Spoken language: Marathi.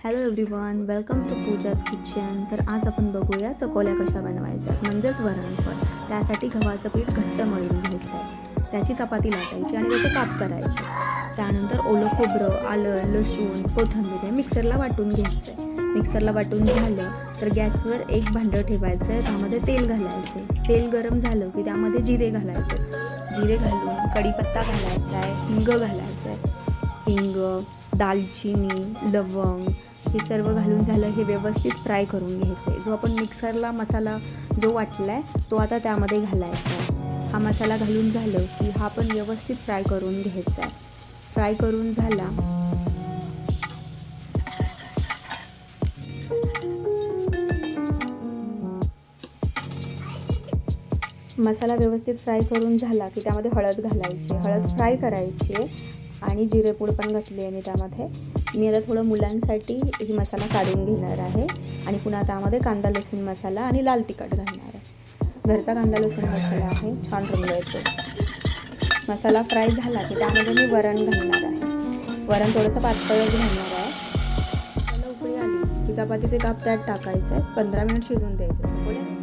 Hello everyone, welcome to Pooja's kitchen. तर आज आपण बघूया चकोल्या कशा बनवायच्या, म्हणजेच वरणफळ. त्यासाठी गव्हाचं पीठ घट्ट मळून घ्यायचं आहे, त्याची चपाती लाटायची आणि त्याचे काप करायचे. त्यानंतर ओलं खोबरं, आलं, लसूण, कोथिंबीर मिक्सरला वाटून घ्यायचं आहे. मिक्सरला वाटून झालं तर गॅसवर एक भांडं ठेवायचं आहे, त्यामध्ये तेल घालायचे. तेल गरम झालं की त्यामध्ये जिरे घालायचे. जिरे घालून कढीपत्ता घालायचा आहे, हिंग घालायचं आहे. हिंग, दालचिनी, लवंग हे सर्व घालून झालं. हे व्यवस्थित फ्राय करून घ्यायचं आहे. जो आपण मिक्सरला मसाला जो वाटला आहे तो आता त्यामध्ये घालायचा आहे. हा मसाला घालून झालं की हा पण व्यवस्थित फ्राय करून घ्यायचा आहे. फ्राय करून झाला मसाला व्यवस्थित फ्राय करून झाला की त्यामध्ये हळद घालायची. हळद फ्राय करायची आणि जिरेपूड पण घातली आहे मी त्यामध्ये. मी आता थोडं मुलांसाठी ही मसाला काढून घेणार आहे आणि पुन्हा त्यामध्ये कांदा लसूण मसाला आणि लाल तिखट घालणार आहे. घरचा कांदा लसूण मसाला आहे, छान रंग येतो. मसाला फ्राय झाला की त्यामध्ये मी वरण घालणार आहे. वरण थोडंसं पातळच घालणार आहे. त्याला उकळी आली की चपातीचे काप त्यात टाकायचे आहेत. 15 मिनिट शिजवून द्यायचे. चकोल्या